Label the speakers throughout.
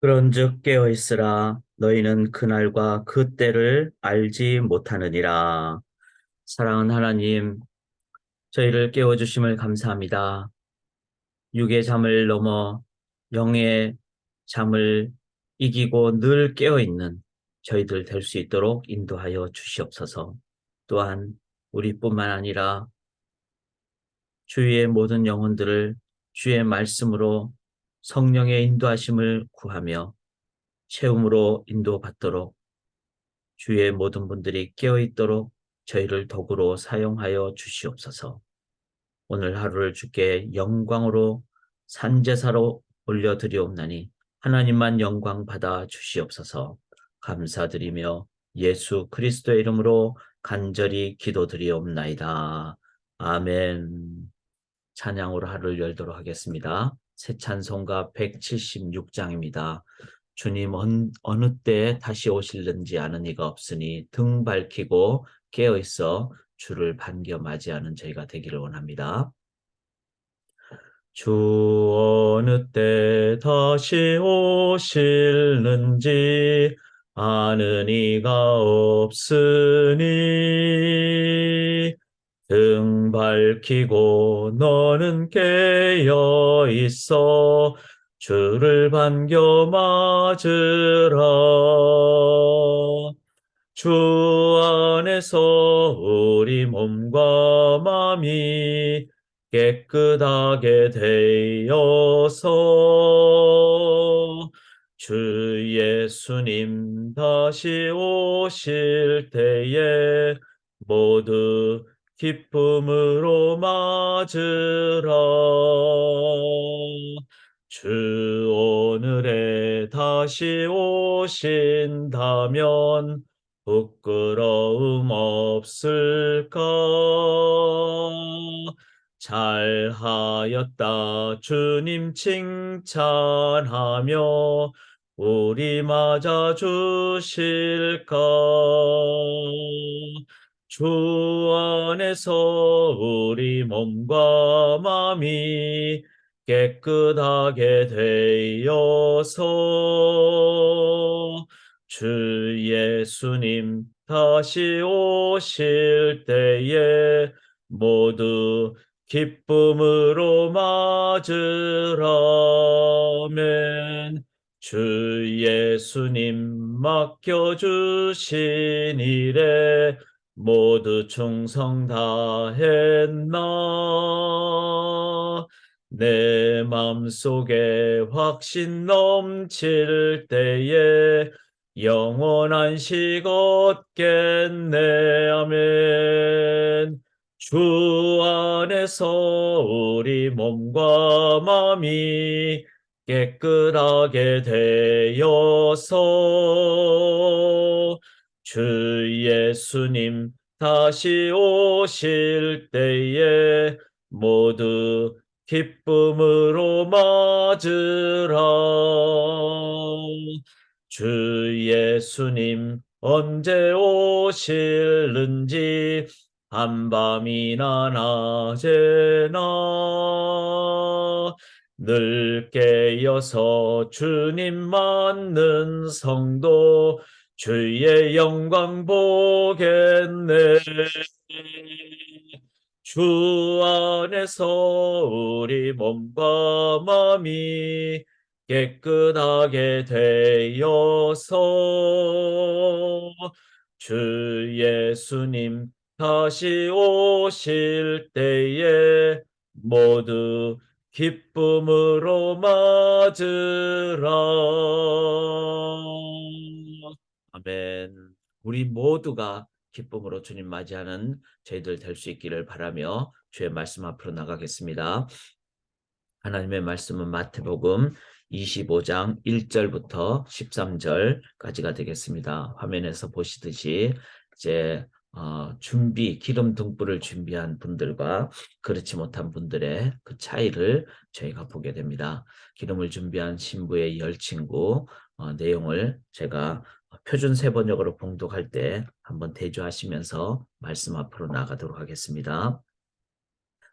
Speaker 1: 그런즉 깨어 있으라. 너희는 그날과 그 때를 알지 못하느니라. 사랑하는 하나님, 저희를 깨워 주심을 감사합니다. 육의 잠을 넘어 영의 잠을 이기고 늘 깨어 있는 저희들 될 수 있도록 인도하여 주시옵소서. 또한 우리뿐만 아니라 주위의 모든 영혼들을 주의 말씀으로 성령의 인도하심을 구하며 체험으로 인도받도록 주위의 모든 분들이 깨어있도록 저희를 도구로 사용하여 주시옵소서. 오늘 하루를 주께 영광으로 산제사로 올려드리옵나니 하나님만 영광 받아 주시옵소서. 감사드리며 예수 그리스도의 이름으로 간절히 기도드리옵나이다. 아멘. 찬양으로 하루를 열도록 하겠습니다. 새 찬송가 176장입니다. 주님 어느 때 다시 오실는지 아는 이가 없으니 등 밝히고 깨어있어 주를 반겨 맞이하는 저희가 되기를 원합니다. 주 어느 때 다시 오실는지 아는 이가 없으니 등 밝히고 너는 깨어 있어 주를 반겨 맞으라. 주 안에서 우리 몸과 마음이 깨끗하게 되어서 주 예수님 다시 오실 때에 모두 기쁨으로 맞으라. 주 오늘에 다시 오신다면 부끄러움 없을까? 잘하였다 주님 칭찬하며 우리 맞아 주실까? 주 안에서 우리 몸과 마음이 깨끗하게 되어서 주 예수님 다시 오실 때에 모두 기쁨으로 맞으라면 주 예수님 맡겨주신 일에 모두 충성 다했나 내 맘속에 확신 넘칠 때에 영원한 식 얻겠네. 아멘. 주 안에서 우리 몸과 마음이 깨끗하게 되어서 주 예수님 다시 오실 때에 모두 기쁨으로 맞으라. 주 예수님 언제 오실는지 한밤이나 낮에나 늘 깨어서 주님 맞는 성도 주의 영광 보겠네. 주 안에서 우리 몸과 마음이 깨끗하게 되어서 주 예수님 다시 오실 때에 모두 기쁨으로 맞으라. 아멘. 우리 모두가 기쁨으로 주님 맞이하는 저희들 될 수 있기를 바라며 주의 말씀 앞으로 나가겠습니다. 하나님의 말씀은 마태복음 25장 1절부터 13절까지가 되겠습니다. 화면에서 보시듯이 이제 기름 등불을 준비한 분들과 그렇지 못한 분들의 그 차이를 저희가 보게 됩니다. 기름을 준비한 신부의 열친구 내용을 제가 표준 세번역으로 봉독할 때 한번 대조하시면서 말씀 앞으로 나가도록 하겠습니다.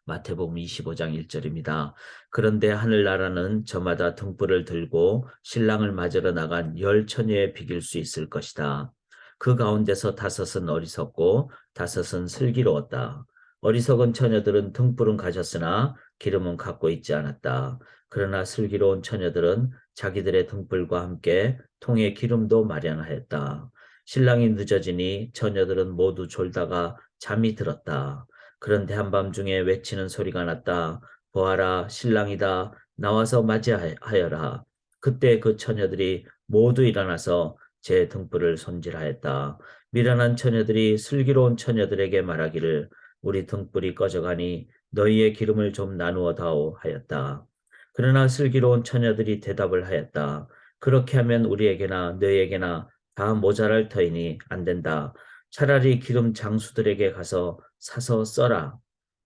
Speaker 1: 마태복음 25장 1절입니다. 그런데 하늘나라는 저마다 등불을 들고 신랑을 맞으러 나간 열 처녀에 비길 수 있을 것이다. 그 가운데서 다섯은 어리석고 다섯은 슬기로웠다. 어리석은 처녀들은 등불은 가졌으나 기름은 갖고 있지 않았다. 그러나 슬기로운 처녀들은 자기들의 등불과 함께 통에 기름도 마련하였다. 신랑이 늦어지니 처녀들은 모두 졸다가 잠이 들었다. 그런데 한밤중에 외치는 소리가 났다. 보아라, 신랑이다. 나와서 맞이하여라. 그때 그 처녀들이 모두 일어나서 제 등불을 손질하였다. 미련한 처녀들이 슬기로운 처녀들에게 말하기를 우리 등불이 꺼져가니 너희의 기름을 좀 나누어 다오 하였다. 그러나 슬기로운 처녀들이 대답을 하였다. 그렇게 하면 우리에게나 너희에게나 다 모자랄 터이니 안 된다. 차라리 기름 장수들에게 가서 사서 써라.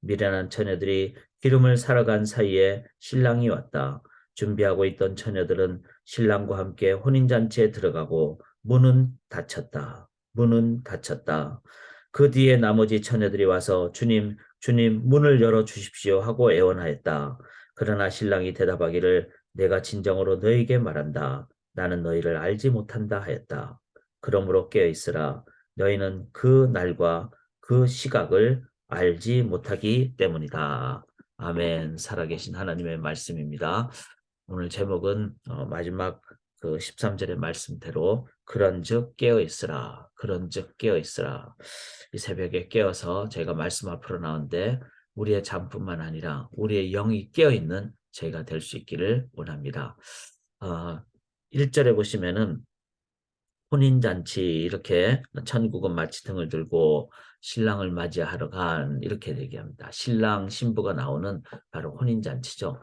Speaker 1: 미련한 처녀들이 기름을 사러 간 사이에 신랑이 왔다. 준비하고 있던 처녀들은 신랑과 함께 혼인잔치에 들어가고 문은 닫혔다. 문은 닫혔다. 그 뒤에 나머지 처녀들이 와서 주님, 주님 문을 열어 주십시오 하고 애원하였다. 그러나 신랑이 대답하기를 내가 진정으로 너에게 말한다. 나는 너희를 알지 못한다 하였다. 그러므로 깨어 있으라. 너희는 그 날과 그 시각을 알지 못하기 때문이다. 아멘. 살아계신 하나님의 말씀입니다. 오늘 제목은 마지막 그 13절의 말씀대로 그런즉 깨어 있으라. 그런즉 깨어 있으라. 이 새벽에 깨어서 제가 말씀 앞으로 나오는데 우리의 잠뿐만 아니라 우리의 영이 깨어 있는 저희가 될 수 있기를 원합니다. 1절에 보시면은 혼인잔치 이렇게 천국은 마치 등을 들고 신랑을 맞이하러 간 이렇게 얘기합니다. 신랑 신부가 나오는 바로 혼인잔치죠.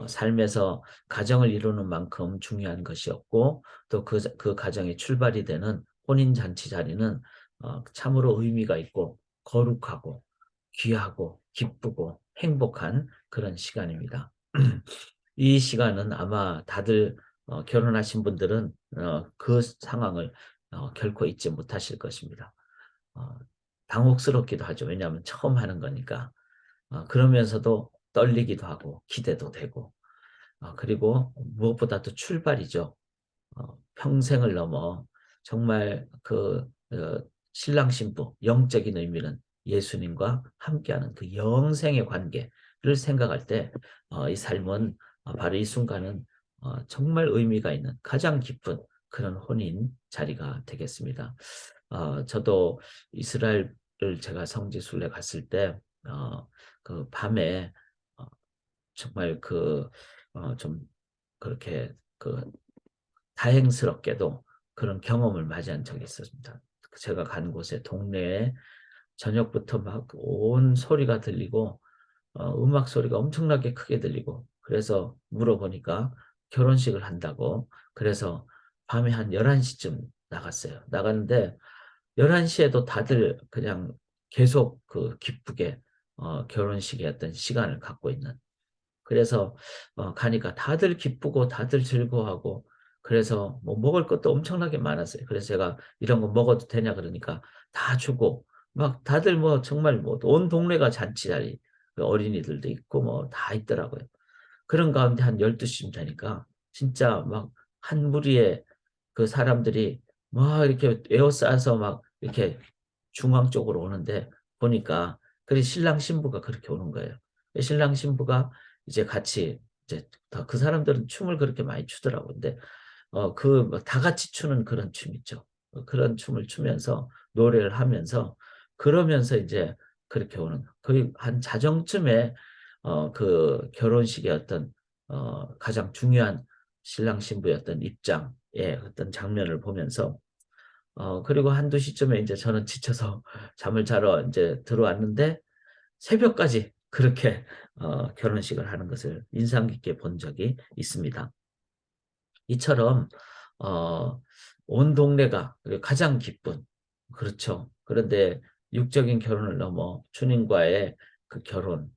Speaker 1: 삶에서 가정을 이루는 만큼 중요한 것이었고 또 그 가정의 출발이 되는 혼인잔치 자리는 참으로 의미가 있고 거룩하고 귀하고 기쁘고 행복한 그런 시간입니다. 이 시간은 아마 다들 결혼하신 분들은 그 상황을 결코 잊지 못하실 것입니다. 어, 당혹스럽기도 하죠. 왜냐하면 처음 하는 거니까. 그러면서도 떨리기도 하고 기대도 되고 그리고 무엇보다도 출발이죠. 평생을 넘어 정말 그 신랑 신부 영적인 의미는 예수님과 함께하는 그 영생의 관계를 생각할 때 이 삶은 바로 이 순간은 정말 의미가 있는 가장 깊은 그런 혼인 자리가 되겠습니다. 저도 이스라엘을 제가 성지순례 갔을 때 그 밤에 어, 정말 좀 그렇게 다행스럽게도 그런 경험을 맞이한 적이 있었습니다. 제가 간 곳에 동네에 저녁부터 막 온 소리가 들리고 음악 소리가 엄청나게 크게 들리고 그래서 물어보니까 결혼식을 한다고 그래서 밤에 한 11시쯤 나갔어요. 나갔는데 11시에도 다들 그냥 계속 그 기쁘게 결혼식의 어떤 시간을 갖고 있는 그래서 가니까 다들 기쁘고 다들 즐거워하고 그래서 뭐 먹을 것도 엄청나게 많았어요. 그래서 제가 이런 거 먹어도 되냐 그러니까 다 주고 막 다들 뭐 정말 뭐 온 동네가 잔치 자리 그 어린이들도 있고 뭐 다 있더라고요. 그런 가운데 한 12시쯤 되니까 진짜 막 한 무리의 그 사람들이 막 이렇게 에워싸서 막 이렇게 중앙 쪽으로 오는데 보니까 그래 신랑 신부가 그렇게 오는 거예요. 신랑 신부가 이제 같이 이제 그 사람들은 춤을 그렇게 많이 추더라고요. 근데 다 같이 추는 그런 춤 있죠. 그런 춤을 추면서 노래를 하면서 그러면서 이제 그렇게 오는 거의 한 자정쯤에 그 결혼식의 어떤 가장 중요한 신랑 신부의 어떤 입장의 어떤 장면을 보면서 그리고 한두 시쯤에 이제 저는 지쳐서 잠을 자러 이제 들어왔는데 새벽까지 그렇게 결혼식을 하는 것을 인상 깊게 본 적이 있습니다. 이처럼 어, 온 동네가 가장 기쁜 그렇죠. 그런데 육적인 결혼을 넘어 주님과의 그 결혼은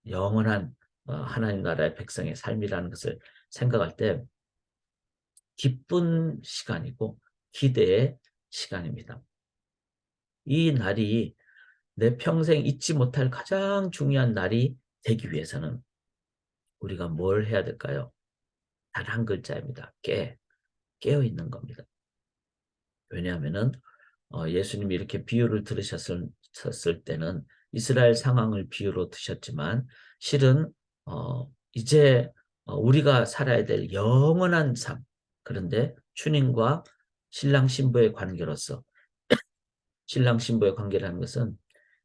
Speaker 1: 영원한 하나님 나라의 백성의 삶이라는 것을 생각할 때 기쁜 시간이고 기대의 시간입니다. 이 날이 내 평생 잊지 못할 가장 중요한 날이 되기 위해서는 우리가 뭘 해야 될까요? 단 한 글자입니다. 깨어 있는 겁니다. 왜냐하면은 예수님이 이렇게 비유를 들으셨을 때는 이스라엘 상황을 비유로 드셨지만 실은 이제 우리가 살아야 될 영원한 삶, 그런데 주님과 신랑 신부의 관계로서, 신랑 신부의 관계라는 것은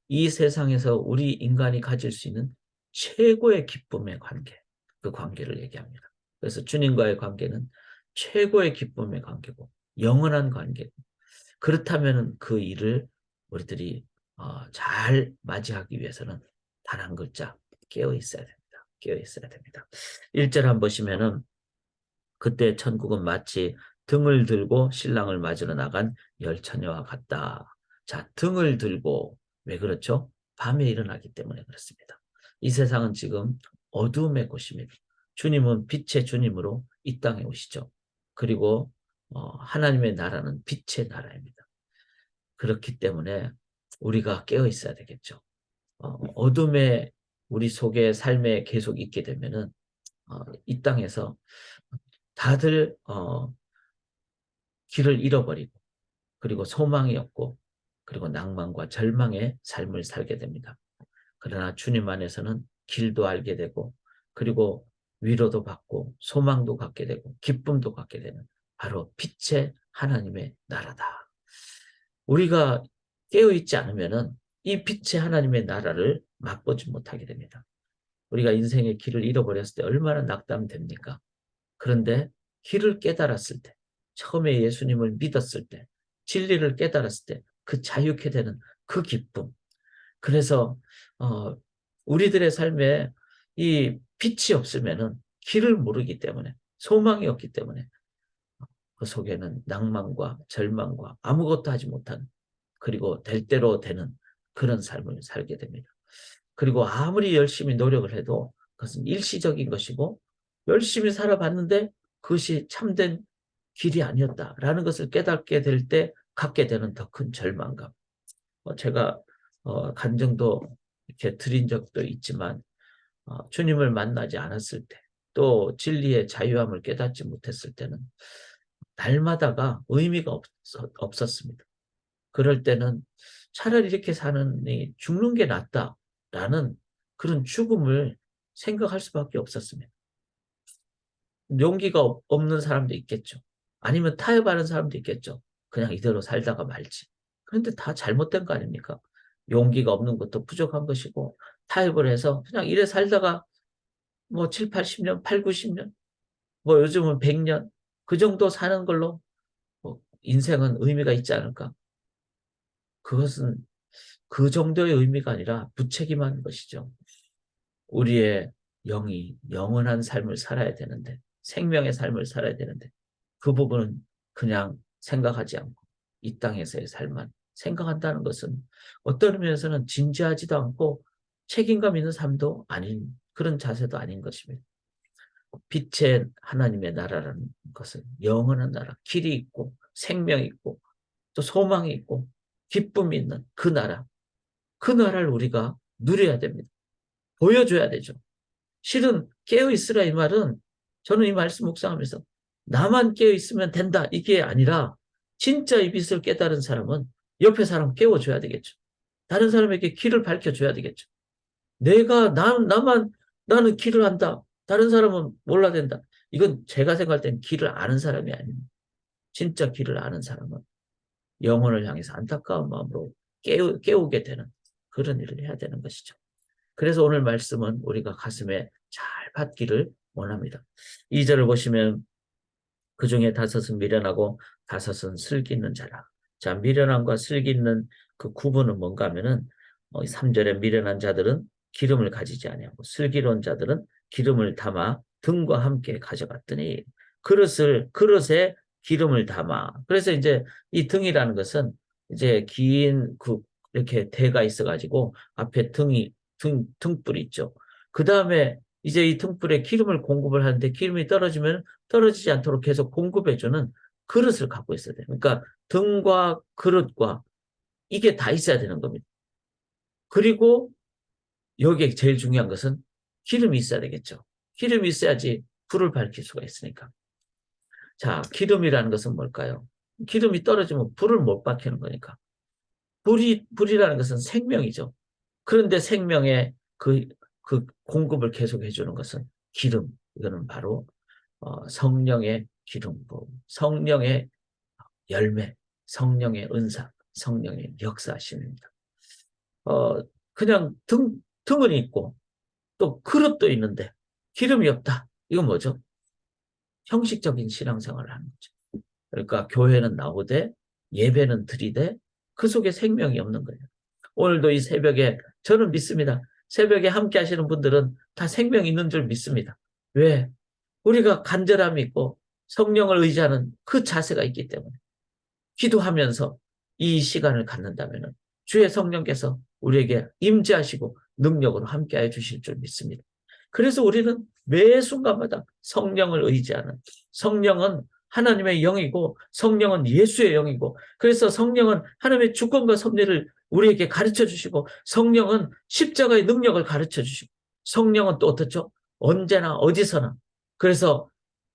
Speaker 1: 이 세상에서 우리 인간이 가질 수 있는 최고의 기쁨의 관계, 그 관계를 얘기합니다. 그래서 주님과의 관계는 최고의 기쁨의 관계고 영원한 관계. 그렇다면 그 일을 우리들이 잘 맞이하기 위해서는 단 한 글자, 깨어 있어야 됩니다. 깨어 있어야 됩니다. 1절 한번 보시면은 그때 천국은 마치 등을 들고 신랑을 맞으러 나간 열 처녀와 같다. 자, 등을 들고, 왜 그렇죠? 밤에 일어나기 때문에 그렇습니다. 이 세상은 지금 어두움의 곳입니다. 주님은 빛의 주님으로 이 땅에 오시죠. 그리고 하나님의 나라는 빛의 나라입니다. 그렇기 때문에 우리가 깨어 있어야 되겠죠. 어둠에 우리 속에 삶에 계속 있게 되면은 이 땅에서 다들 길을 잃어버리고, 그리고 소망이 없고, 그리고 낭만과 절망의 삶을 살게 됩니다. 그러나 주님 안에서는 길도 알게 되고, 그리고 위로도 받고 소망도 갖게 되고 기쁨도 갖게 되는 바로 빛의 하나님의 나라다. 우리가 깨어있지 않으면은 이 빛의 하나님의 나라를 맛보지 못하게 됩니다. 우리가 인생의 길을 잃어버렸을 때 얼마나 낙담됩니까? 그런데 길을 깨달았을 때, 처음에 예수님을 믿었을 때, 진리를 깨달았을 때 그 자유케 되는 그 기쁨. 그래서 우리들의 삶에 이 빛이 없으면은 길을 모르기 때문에, 소망이 없기 때문에 그 속에는 낭만과 절망과 아무것도 하지 못한, 그리고 될 대로 되는 그런 삶을 살게 됩니다. 그리고 아무리 열심히 노력을 해도 그것은 일시적인 것이고, 열심히 살아봤는데 그것이 참된 길이 아니었다라는 것을 깨닫게 될 때 갖게 되는 더 큰 절망감. 제가 간증도 이렇게 드린 적도 있지만, 주님을 만나지 않았을 때, 또 진리의 자유함을 깨닫지 못했을 때는 날마다가 의미가 없었습니다. 그럴 때는 차라리 이렇게 사느니 죽는 게 낫다라는 그런 죽음을 생각할 수밖에 없었습니다. 용기가 없는 사람도 있겠죠. 아니면 타협하는 사람도 있겠죠. 그냥 이대로 살다가 말지. 그런데 다 잘못된 거 아닙니까? 용기가 없는 것도 부족한 것이고, 타협을 해서 그냥 이래 살다가 뭐 7, 80년, 8, 90년, 뭐 요즘은 100년, 그 정도 사는 걸로 뭐 인생은 의미가 있지 않을까? 그것은 그 정도의 의미가 아니라 무책임한 것이죠. 우리의 영이 영원한 삶을 살아야 되는데, 생명의 삶을 살아야 되는데, 그 부분은 그냥 생각하지 않고 이 땅에서의 삶만 생각한다는 것은 어떤 면에서는 진지하지도 않고 책임감 있는 삶도 아닌, 그런 자세도 아닌 것입니다. 빛의 하나님의 나라라는 것은 영원한 나라, 길이 있고 생명이 있고 또 소망이 있고 기쁨이 있는 그 나라, 그 나라를 우리가 누려야 됩니다. 보여줘야 되죠. 실은 깨어있으라 이 말은, 저는 이 말씀 묵상하면서 나만 깨어있으면 된다 이게 아니라, 진짜 이 빛을 깨달은 사람은 옆에 사람 깨워줘야 되겠죠. 다른 사람에게 길을 밝혀줘야 되겠죠. 나는 길을 안다. 다른 사람은 몰라 된다. 이건 제가 생각할 땐 길을 아는 사람이 아닙니다. 진짜 길을 아는 사람은 영혼을 향해서 안타까운 마음으로 깨우게 되는 그런 일을 해야 되는 것이죠. 그래서 오늘 말씀은 우리가 가슴에 잘 받기를 원합니다. 2절을 보시면 그 중에 다섯은 미련하고 다섯은 슬기 있는 자라. 자, 미련함과 슬기 있는 그 구분은 뭔가 하면은 3절에 미련한 자들은 기름을 가지지 아니하고 슬기로운 자들은 기름을 담아 등과 함께 가져갔더니 그릇에 기름을 담아. 그래서 이제 이 등이라는 것은 이제 긴 이렇게 대가 있어가지고 앞에 등불이 있죠. 그 다음에 이제 이 등불에 기름을 공급을 하는데, 기름이 떨어지면 떨어지지 않도록 계속 공급해주는 그릇을 갖고 있어야 돼요. 그러니까 등과 그릇과 이게 다 있어야 되는 겁니다. 그리고 여기에 제일 중요한 것은 기름이 있어야 되겠죠. 기름이 있어야지 불을 밝힐 수가 있으니까. 자, 기름이라는 것은 뭘까요? 기름이 떨어지면 불을 못 밝히는 거니까. 불이라는 것은 생명이죠. 그런데 생명의 그 공급을 계속 해주는 것은 기름. 이거는 바로 성령의 기름 부음, 성령의 열매, 성령의 은사, 성령의 역사하심입니다. 그냥 등은 있고 또 그릇도 있는데 기름이 없다. 이건 뭐죠? 형식적인 신앙생활을 하는 거죠. 그러니까 교회는 나오되 예배는 드리되 그 속에 생명이 없는 거예요. 오늘도 이 새벽에 저는 믿습니다. 새벽에 함께 하시는 분들은 다 생명이 있는 줄 믿습니다. 왜? 우리가 간절함이 있고 성령을 의지하는 그 자세가 있기 때문에 기도하면서 이 시간을 갖는다면 주의 성령께서 우리에게 임재하시고 능력으로 함께해 주실 줄 믿습니다. 그래서 우리는 매 순간마다 성령을 의지하는, 성령은 하나님의 영이고 성령은 예수의 영이고, 그래서 성령은 하나님의 주권과 섭리를 우리에게 가르쳐 주시고, 성령은 십자가의 능력을 가르쳐 주시고, 성령은 또 어떻죠? 언제나 어디서나. 그래서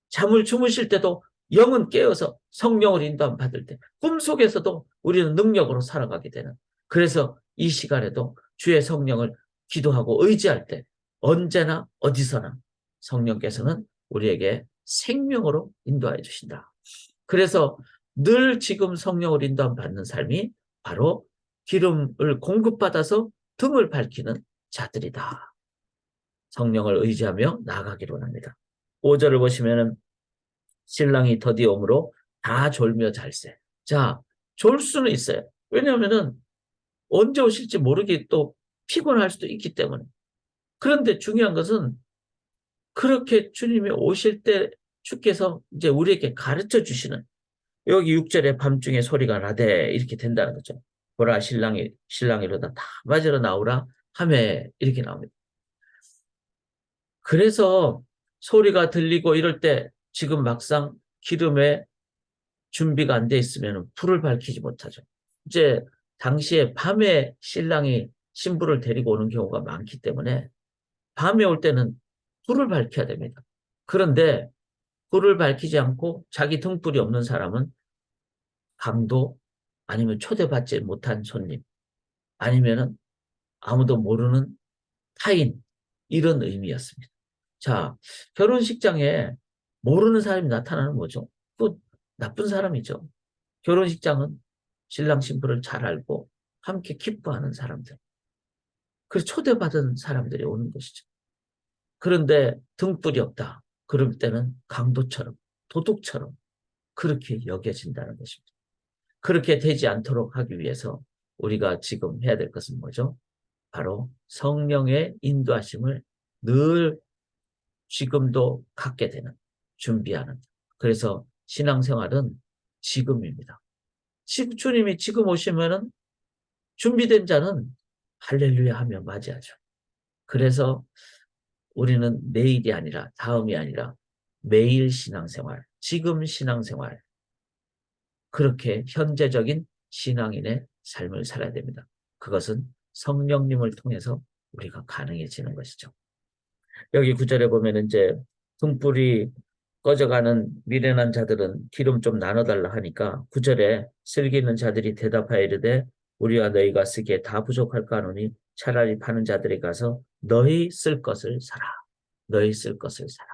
Speaker 1: 잠을 주무실 때도 영은 깨어서 성령을 인도함 받을 때, 꿈속에서도 우리는 능력으로 살아가게 되는, 그래서 이 시간에도 주의 성령을 기도하고 의지할 때 언제나 어디서나 성령께서는 우리에게 생명으로 인도하여 주신다. 그래서 늘 지금 성령을 인도함 받는 삶이 바로 기름을 공급받아서 등을 밝히는 자들이다. 성령을 의지하며 나아가기로 합니다. 5절을 보시면은 신랑이 더디옴으로 다 졸며 잘세. 자, 졸 수는 있어요. 왜냐하면은 언제 오실지 모르게 또 피곤할 수도 있기 때문에. 그런데 중요한 것은 그렇게 주님이 오실 때 주께서 이제 우리에게 가르쳐 주시는, 여기 6절에 밤중에 소리가 나되 이렇게 된다는 거죠. 보라 신랑이 이르다 다 맞으러 나오라 하매 이렇게 나옵니다. 그래서 소리가 들리고 이럴 때 지금 막상 기름에 준비가 안 돼 있으면 불을 밝히지 못하죠. 이제 당시에 밤에 신랑이 신부를 데리고 오는 경우가 많기 때문에 밤에 올 때는 불을 밝혀야 됩니다. 그런데 불을 밝히지 않고 자기 등불이 없는 사람은 강도, 아니면 초대받지 못한 손님, 아니면은 아무도 모르는 타인, 이런 의미였습니다. 자, 결혼식장에 모르는 사람이 나타나는 거죠. 또 나쁜 사람이죠. 결혼식장은 신랑 신부를 잘 알고 함께 기뻐하는 사람들, 그래서 초대받은 사람들이 오는 것이죠. 그런데 등불이 없다. 그럴 때는 강도처럼, 도둑처럼 그렇게 여겨진다는 것입니다. 그렇게 되지 않도록 하기 위해서 우리가 지금 해야 될 것은 뭐죠? 바로 성령의 인도하심을 늘 지금도 갖게 되는, 준비하는. 그래서 신앙생활은 지금입니다. 주님이 지금 오시면은 준비된 자는 할렐루야 하며 맞이하죠. 그래서 우리는 내일이 아니라, 다음이 아니라 매일 신앙생활, 지금 신앙생활, 그렇게 현재적인 신앙인의 삶을 살아야 됩니다. 그것은 성령님을 통해서 우리가 가능해지는 것이죠. 여기 9절에 보면 이제 등불이 꺼져가는 미련한 자들은 기름 좀 나눠달라 하니까 9절에 슬기 있는 자들이 대답하여 이르되 우리와 너희가 쓰기에 다 부족할까 하노니 차라리 파는 자들이 가서 너희 쓸 것을 사라. 너희 쓸 것을 사라.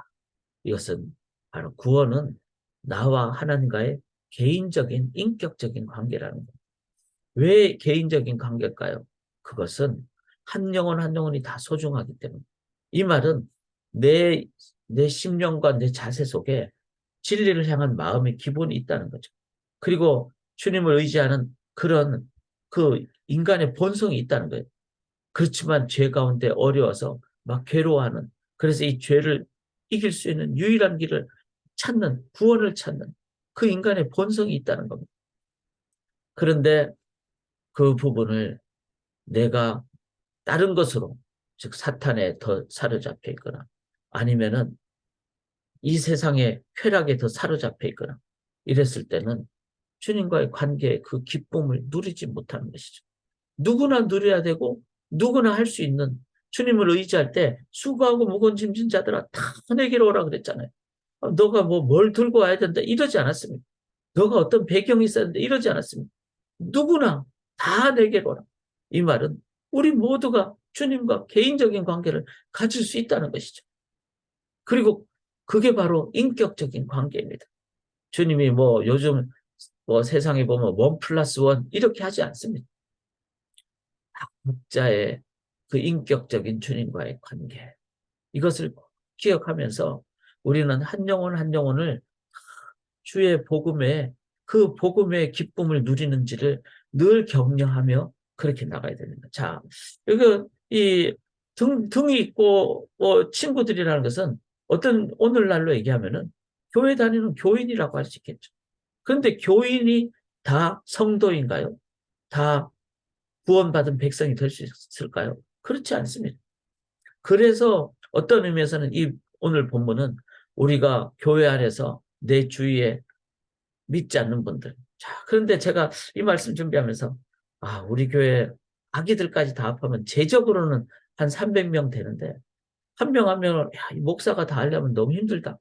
Speaker 1: 이것은 바로 구원은 나와 하나님과의 개인적인 인격적인 관계라는 거예요. 왜 개인적인 관계일까요? 그것은 한 영혼 한 영혼이 다 소중하기 때문에. 이 말은 내 심령과 내 자세 속에 진리를 향한 마음의 기본이 있다는 거죠. 그리고 주님을 의지하는 그런 그 인간의 본성이 있다는 거예요. 그렇지만 죄 가운데 어려워서 막 괴로워하는, 그래서 이 죄를 이길 수 있는 유일한 길을 찾는, 구원을 찾는 그 인간의 본성이 있다는 겁니다. 그런데 그 부분을 내가 다른 것으로, 즉 사탄에 더 사로잡혀 있거나 아니면은 이 세상의 쾌락에 더 사로잡혀 있거나 이랬을 때는 주님과의 관계의 그 기쁨을 누리지 못하는 것이죠. 누구나 누려야 되고 누구나 할 수 있는 주님을 의지할 때 수고하고 무거운 짐진 자들아 다 내게로 오라 그랬잖아요. 너가 뭐 뭘 들고 와야 된다 이러지 않았습니다. 너가 어떤 배경이 있었는데 이러지 않았습니다. 누구나 다 내게로 오라. 이 말은 우리 모두가 주님과 개인적인 관계를 가질 수 있다는 것이죠. 그리고 그게 바로 인격적인 관계입니다. 주님이 뭐 요즘 뭐 세상에 보면 1+1 이렇게 하지 않습니다. 각자의 그 인격적인 주님과의 관계. 이것을 기억하면서 우리는 한 영혼 한 영혼을 주의 복음에 그 복음의 기쁨을 누리는지를 늘 격려하며 그렇게 나가야 됩니다. 자, 이거 이 등이 있고 친구들이라는 것은 어떤 오늘날로 얘기하면은 교회 다니는 교인이라고 할 수 있겠죠. 그런데 교인이 다 성도인가요? 다 구원받은 백성이 될 수 있을까요? 그렇지 않습니다. 그래서 어떤 의미에서는 이 오늘 본문은 우리가 교회 안에서 내 주위에 믿지 않는 분들. 자, 그런데 제가 이 말씀 준비하면서 우리 교회 아기들까지 다 합하면 제적으로는 한 300명 되는데 한 명 한 명을 이 목사가 다 하려면 너무 힘들다.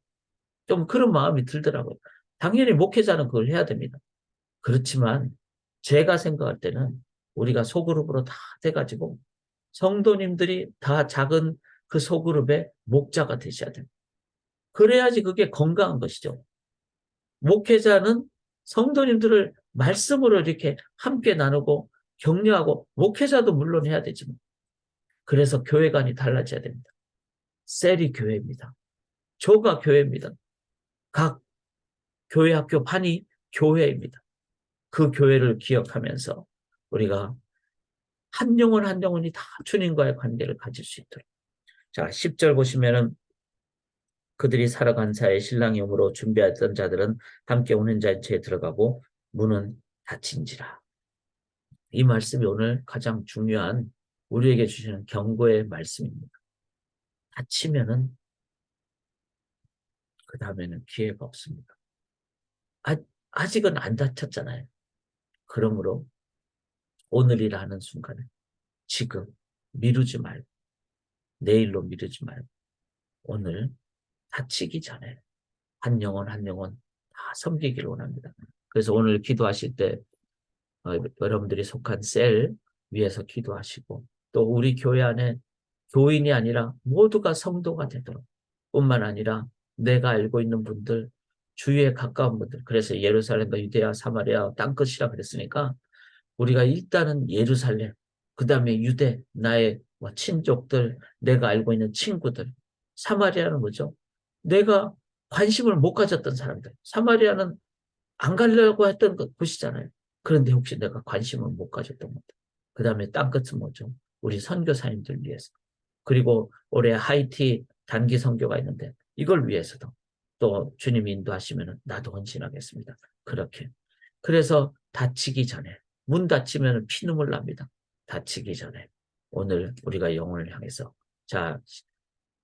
Speaker 1: 좀 그런 마음이 들더라고요. 당연히 목회자는 그걸 해야 됩니다. 그렇지만 제가 생각할 때는 우리가 소그룹으로 다 돼가지고 성도님들이 다 작은 그 소그룹의 목자가 되셔야 됩니다. 그래야지 그게 건강한 것이죠. 목회자는 성도님들을 말씀으로 이렇게 함께 나누고 격려하고 목회자도 물론 해야 되지만 그래서 교회관이 달라져야 됩니다. 셀이 교회입니다. 조가 교회입니다. 각 교회 학교 반이 교회입니다. 그 교회를 기억하면서 우리가 한 영혼 한 영혼이 다 주님과의 관계를 가질 수 있도록. 자, 10절 보시면은 그들이 살아간 사이에 신랑이 오므로 준비하던 자들은 함께 오는 잔치에 들어가고 문은 닫힌지라. 이 말씀이 오늘 가장 중요한 우리에게 주시는 경고의 말씀입니다. 닫히면은 그 다음에는 기회가 없습니다. 아직은 안 닫혔잖아요. 그러므로 오늘이라 하는 순간에 지금 미루지 말고 내일로 미루지 말고 오늘 닫히기 전에 한 영혼 한 영혼 다 섬기기를 원합니다. 그래서 오늘 기도하실 때 여러분들이 속한 셀 위에서 기도하시고 또 우리 교회 안에 교인이 아니라 모두가 성도가 되도록 뿐만 아니라 내가 알고 있는 분들 주위에 가까운 분들 그래서 예루살렘과 유대야 사마리아 땅끝이라 그랬으니까 우리가 일단은 예루살렘 그 다음에 유대 나의 친족들 내가 알고 있는 친구들 사마리아는 뭐죠? 내가 관심을 못 가졌던 사람들 사마리아는 안 가려고 했던 곳이잖아요. 그런데 혹시 내가 관심을 못 가졌던 것들. 그 다음에 땅끝은 뭐죠? 우리 선교사님들 위해서. 그리고 올해 하이티 단기 선교가 있는데 이걸 위해서도 또 주님이 인도하시면 나도 헌신하겠습니다. 그렇게. 그래서 다치기 전에 문 닫히면 피눈물 납니다. 다치기 전에 오늘 우리가 영혼을 향해서 자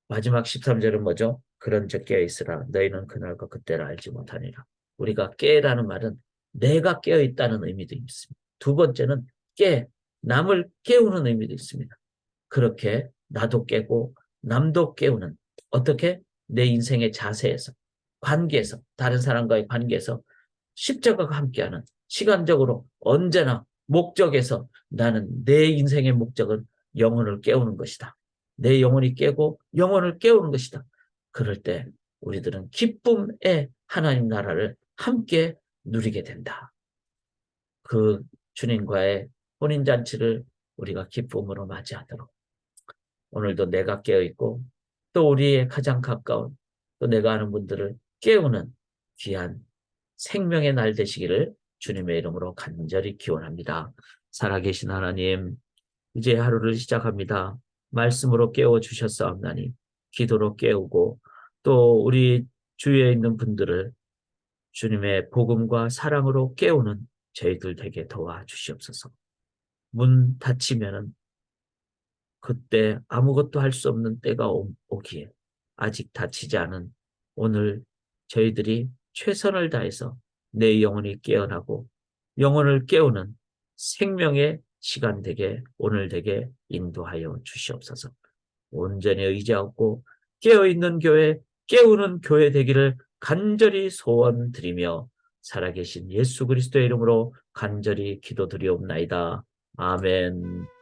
Speaker 1: 마지막 13절은 뭐죠? 그런즉 깨어있으라 너희는 그날과 그때를 알지 못하니라. 우리가 깨라는 말은 내가 깨어있다는 의미도 있습니다. 두 번째는 남을 깨우는 의미도 있습니다. 그렇게 나도 깨고 남도 깨우는 어떻게? 내 인생의 자세에서 관계에서 다른 사람과의 관계에서 십자가가 함께하는 시간적으로 언제나 목적에서 나는 내 인생의 목적은 영혼을 깨우는 것이다. 내 영혼이 깨고 영혼을 깨우는 것이다. 그럴 때 우리들은 기쁨의 하나님 나라를 함께 누리게 된다. 그 주님과의 혼인잔치를 우리가 기쁨으로 맞이하도록 오늘도 내가 깨어있고 또 우리의 가장 가까운 또 내가 아는 분들을 깨우는 귀한 생명의 날 되시기를 주님의 이름으로 간절히 기원합니다. 살아계신 하나님, 이제 하루를 시작합니다. 말씀으로 깨워주셨사옵나니 기도로 깨우고 또 우리 주위에 있는 분들을 주님의 복음과 사랑으로 깨우는 저희들 되게 도와주시옵소서. 문 닫히면은 그때 아무것도 할 수 없는 때가 오기에 아직 닫히지 않은 오늘 저희들이 최선을 다해서 내 영혼이 깨어나고 영혼을 깨우는 생명의 시간 되게 오늘 되게 인도하여 주시옵소서. 온전히 의지하고 깨어있는 교회, 깨우는 교회 되기를 간절히 소원드리며 살아계신 예수 그리스도의 이름으로 간절히 기도드리옵나이다. 아멘.